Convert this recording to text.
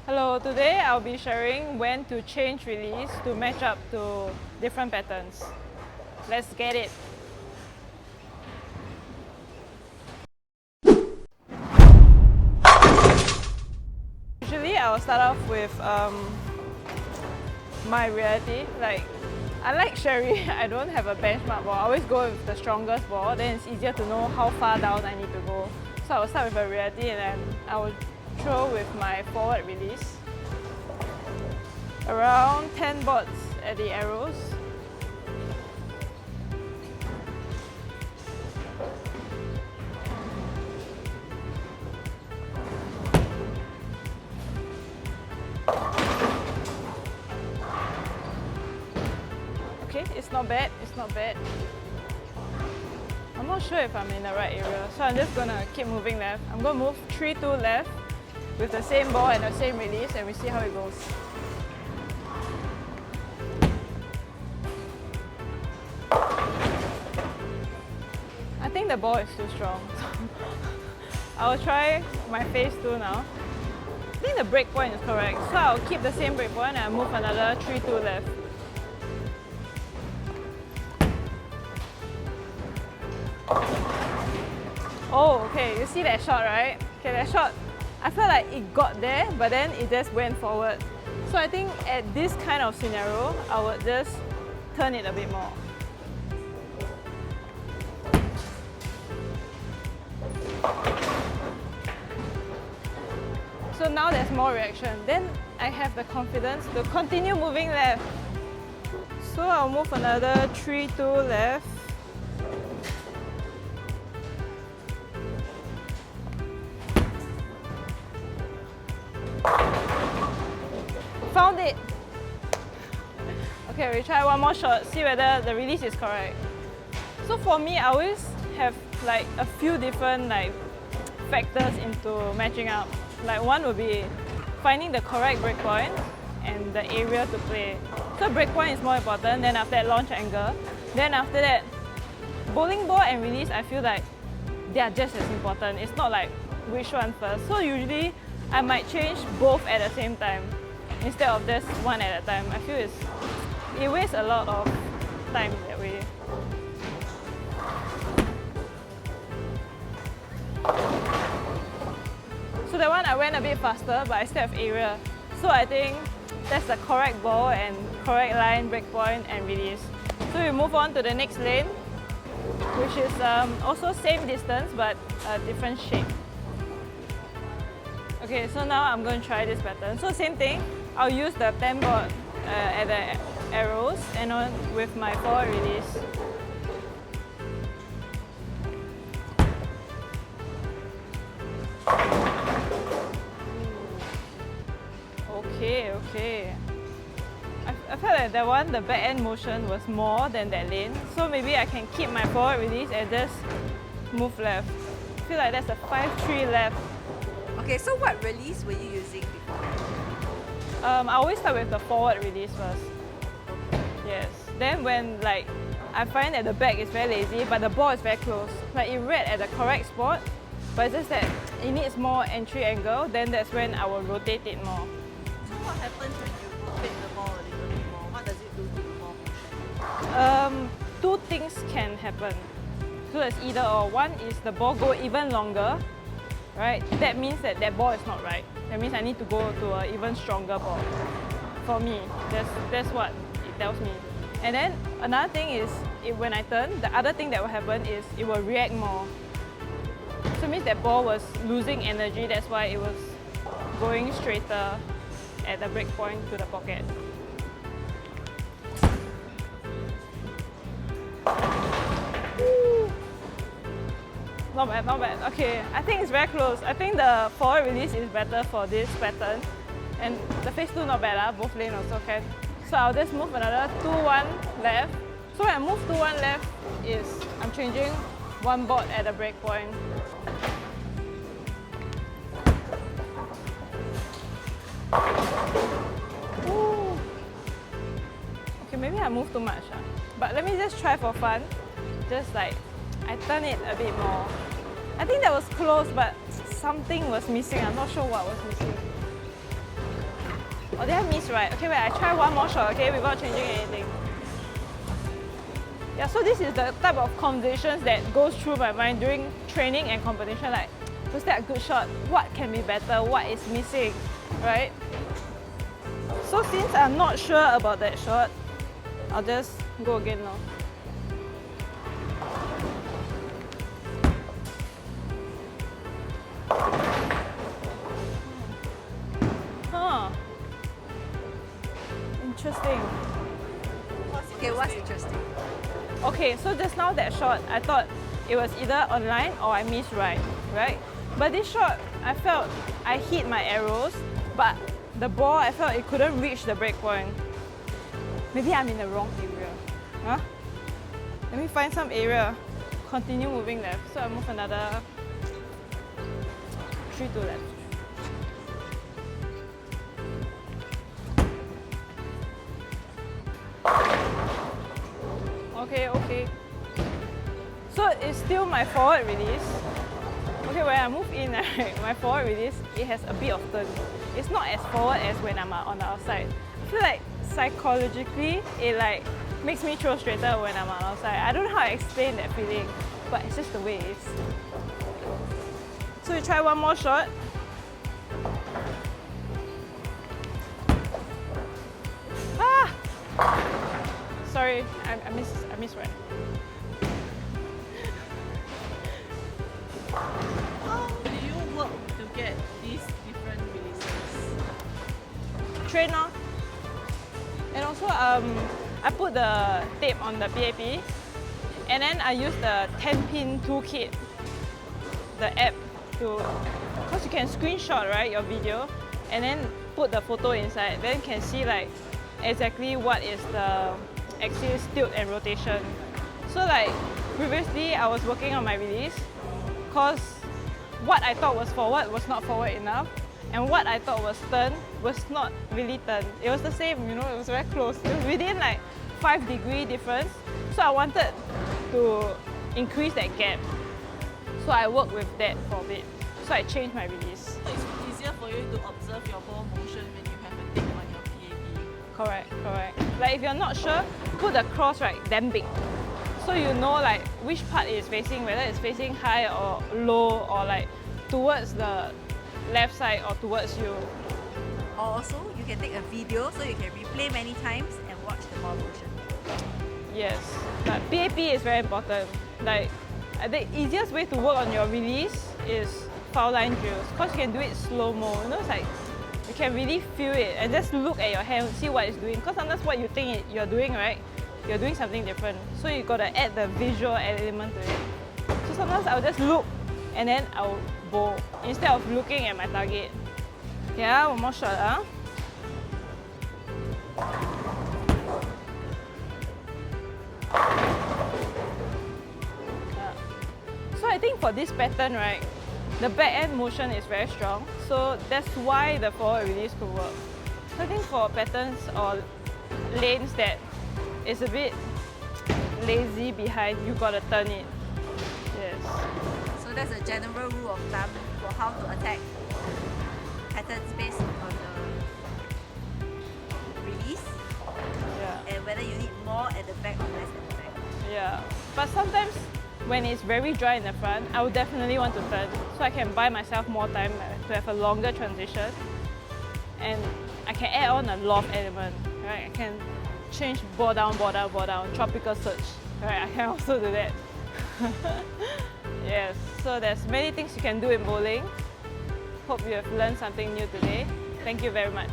Hello, today I'll be sharing when to change release to match up to different patterns. Let's get it. Usually I'll start off with my reality. I like Sherry, I don't have a benchmark ball. I always go with the strongest ball, then it's easier to know how far down I need to go. So I'll start with a reality and then I will throw with my forward release. Around 10 bots at the arrows. Okay, it's not bad, it's not bad. I'm not sure if I'm in the right area, so I'm just gonna keep moving left. I'm gonna move 3-2 left with the same ball and the same release and we see how it goes. I think the ball is too strong. I'll try my phase 2 now. I think the break point is correct, so I'll keep the same break point and I'll move another 3-2 left. Oh, okay, you see that shot, right? Okay, that shot, I felt like it got there, but then it just went forward. So I think at this kind of scenario, I would just turn it a bit more. So now there's more reaction. Then I have the confidence to continue moving left. So I'll move another 3-2 left. Found it! Okay, we try one more shot, see whether the release is correct. So for me, I always have like a few different factors into matching up. Like one would be finding the correct breakpoint and the area to play. So breakpoint is more important, then after that launch angle. Then after that, bowling ball and release, I feel like they are just as important. It's not like which one first. So usually I might change both at the same time instead of just one at a time. I feel it wastes a lot of time that way. So that one I went a bit faster, but I still have area. So I think that's the correct ball and correct line, breakpoint and release. So we move on to the next lane, which is also same distance but a different shape. Okay, so now I'm going to try this pattern. So same thing, I'll use the 10 board at the arrows and on with my forward release. Okay. I felt like that one, the back end motion was more than that lane. So maybe I can keep my forward release and just move left. I feel like that's a 5-3 left. Okay, so what release were you using before? I always start with the forward release first. Yes. Then when I find that the back is very lazy, but the ball is very close. Like it read at the correct spot, but it's just that it needs more entry angle, then that's when I will rotate it more. So what happens when you rotate the ball a little bit more? What does it do to the ball motion? Two things can happen. So it's either or. One is the ball go even longer, right? That means that ball is not right. That means I need to go to an even stronger ball. For me, that's what it tells me. And then another thing is, when I turn, the other thing that will happen is it will react more. So it means that ball was losing energy, that's why it was going straighter at the break point to the pocket. Not bad, not bad. Okay, I think it's very close. I think the forward release is better for this pattern. And the phase 2 not bad, both lane also can. So I'll just move another 2-1 left. So when I move 2-1 left is I'm changing one board at the break point. Ooh. Okay, maybe I move too much. But let me just try for fun. Just I turn it a bit more. I think that was close, but something was missing. I'm not sure what was missing. Oh, did I miss right? Okay, wait, I try one more shot, okay, without changing anything. Yeah, so this is the type of conversations that goes through my mind during training and competition. Like, was that a good shot? What can be better? What is missing? Right? So since I'm not sure about that shot, I'll just go again now. Huh. Interesting. Okay, what's interesting? Okay, so just now that shot, I thought it was either online or I missed right? But this shot, I felt I hit my arrows, but the ball, I felt it couldn't reach the break point. Maybe I'm in the wrong area. Huh? Let me find some area. Continue moving left. So I move another 3 to left. Okay. So it's still my forward release. Okay, when I move in, my forward release, it has a bit of turn. It's not as forward as when I'm on the outside. I feel like psychologically, it like makes me throw straighter when I'm on the outside. I don't know how to explain that feeling, but it's just the way it is. So we try one more shot. Ah! Sorry, I missed right. How do you work to get these different releases? Trainer. And also, I put the tape on the PAP, and then I use the 10-pin toolkit, the app, because you can screenshot, right, your video, and then put the photo inside. Then you can see like exactly what is the axis, tilt, and rotation. So like previously, I was working on my release, because what I thought was forward was not forward enough, and what I thought was turn was not really turn. It was the same, you know, it was very close. It was within like 5-degree difference. So I wanted to increase that gap. So I worked with that for a bit. So I changed my release. It's easier for you to observe your ball motion when you have a tape on your PAP. Correct. Like if you're not sure, put the cross right damn big. So you know like which part is facing, whether it's facing high or low or like towards the left side or towards you. Also, you can take a video so you can replay many times and watch the ball motion. Yes, but PAP is very important. Like the easiest way to work on your release is foul line drills, because you can do it slow-mo. You know, it's like you can really feel it and just look at your hand, see what it's doing. Because sometimes what you think you're doing, right, you're doing something different. So you gotta add the visual element to it. So sometimes I'll just look and then I'll bowl instead of looking at my target. Yeah, one more shot. So I think for this pattern, right, the back end motion is very strong. So that's why the forward release could work. So I think for patterns or lanes that is a bit lazy behind, you gotta turn it. Yes. So that's a general rule of thumb for how to attack patterns based on the release Yeah. and whether you need more at the back or less at the back. Yeah. But sometimes when it's very dry in the front, I would definitely want to turn so I can buy myself more time to have a longer transition. And I can add on a loft element, right? I can change ball down, tropical surge, right? I can also do that. Yes, so there's many things you can do in bowling. Hope you have learned something new today. Thank you very much.